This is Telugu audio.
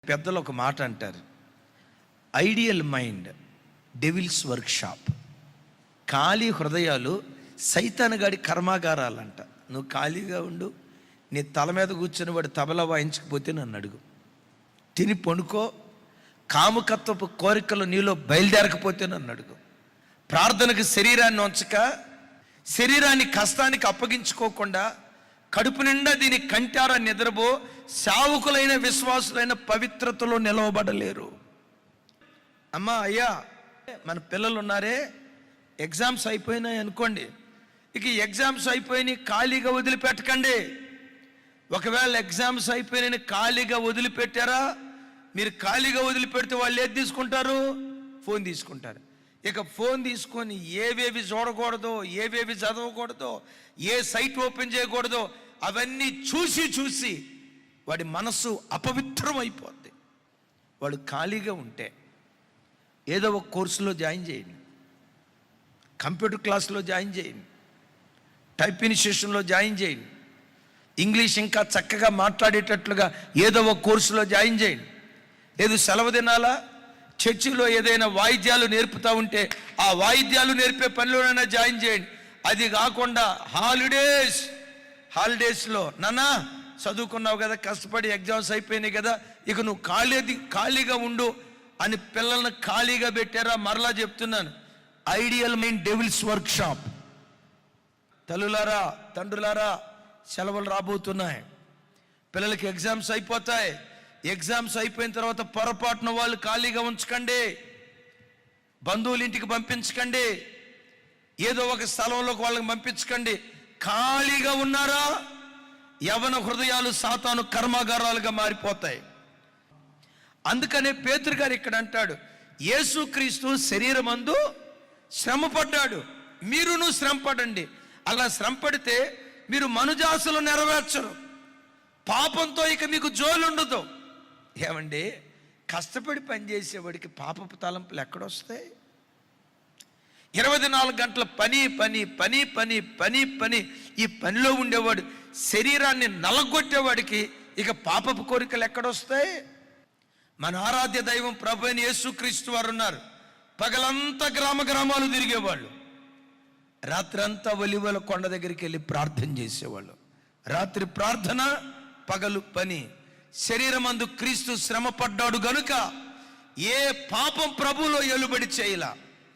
పెద్దలు ఒక మాట అంటారు, ideal mind devil's workshop. ఖాళీ హృదయాలు సైతానుగాడి కర్మాగారాలంట. నువ్వు ఖాళీగా ఉండు, నీ తల మీద కూర్చొని వాడు తబలా వాయించకపోతే నన్ను అడుగు. తిని పండుకో, కాముకత్వపు కోరికలు నీలో బయలుదేరకపోతే నన్ను అడుగు. ప్రార్థనకు శరీరాన్ని ఉంచక, శరీరాన్ని కష్టానికి అప్పగించుకోకుండా, కడుపు నిండా దీని కంటారా నిద్రపో, సావుకులైన విశ్వాసులైన పవిత్రతలో నిలవబడలేరు. అమ్మా అయ్యా, మన పిల్లలు ఉన్నారే, ఎగ్జామ్స్ అయిపోయినాయి అనుకోండి, ఇక ఎగ్జామ్స్ అయిపోయినాయి ఖాళీగా వదిలిపెట్టకండి. ఒకవేళ ఎగ్జామ్స్ అయిపోయినాయి ఖాళీగా వదిలిపెట్టారా, మీరు ఖాళీగా వదిలిపెడితే వాళ్ళు ఏది తీసుకుంటారు? ఫోన్ తీసుకుంటారు. ఇక ఫోన్ తీసుకొని ఏవేవి చూడకూడదో, ఏవేవి చదవకూడదో, ఏ సైట్ ఓపెన్ చేయకూడదో అవన్నీ చూసి చూసి వాడి మనస్సు అపవిత్రం అయిపోద్ది. వాడు ఖాళీగా ఉంటే ఏదో ఒక కోర్సులో జాయిన్ చేయండి, కంప్యూటర్ క్లాస్లో జాయిన్ చేయండి, టైపింగ్ సెషన్లో జాయిన్ చేయండి, ఇంగ్లీష్ ఇంకా చక్కగా మాట్లాడేటట్లుగా ఏదో ఒక కోర్సులో జాయిన్ చేయండి. ఏదో సెలవు దినాలా చర్చిలో ఏదైనా వాయిద్యాలు నేర్పుతూ ఉంటే ఆ వాయిద్యాలు నేర్పే పనిలోనైనా జాయిన్ చేయండి. అది కాకుండా హాలిడేస్లో నాన్న చదువుకున్నావు కదా, కష్టపడి ఎగ్జామ్స్ అయిపోయినాయి కదా, ఇక నువ్వు ఖాళీగా ఉండు అని పిల్లల్ని ఖాళీగా పెట్టారా? మరలా చెప్తున్నాను, idle mind devil's workshop. తల్లులారా, తండ్రులారా, సెలవులు రాబోతున్నాయి, పిల్లలకి ఎగ్జామ్స్ అయిపోతాయి. ఎగ్జామ్స్ అయిపోయిన తర్వాత పొరపాటున వాళ్ళు ఖాళీగా ఉంచకండి, బంధువుల ఇంటికి పంపించకండి, ఏదో ఒక స్థలంలోకి వాళ్ళకి పంపించకండి. ఖాళీగా ఉన్నారా, యవన హృదయాలు సాతాను కర్మాగారాలుగా మారిపోతాయి. అందుకనే పేతురు గారు ఇక్కడ అంటాడు, యేసుక్రీస్తు శరీరమందు శ్రమ పడ్డాడు, మీరును శ్రమ పడండి. అలా శ్రమ పడితే మీరు మనుజాసులు నెరవేర్చరు, పాపంతో ఇక మీకు జోలుండదు. ఏమండి, కష్టపడి పనిచేసేవాడికి పాపపు తలంపులు ఎక్కడొస్తాయి? 24 గంటల పని పని పని పని పని పని ఈ పనిలో ఉండేవాడు, శరీరాన్ని నలగొట్టేవాడికి ఇక పాపపు కోరికలు ఎక్కడొస్తాయి? మన ఆరాధ్య దైవం ప్రభు అయిన యేసుక్రీస్తు వారు ఉన్నారు. పగలంతా గ్రామాలు తిరిగేవాళ్ళు, రాత్రంతా ఒలీవల కొండ దగ్గరికి వెళ్ళి ప్రార్థన చేసేవాళ్ళు. రాత్రి ప్రార్థన, పగలు పని. శరీరమందు క్రీస్తు శ్రమ పడ్డాడు గనుక ఏ పాపం ప్రభువులో ఎలుబడి చేయలా.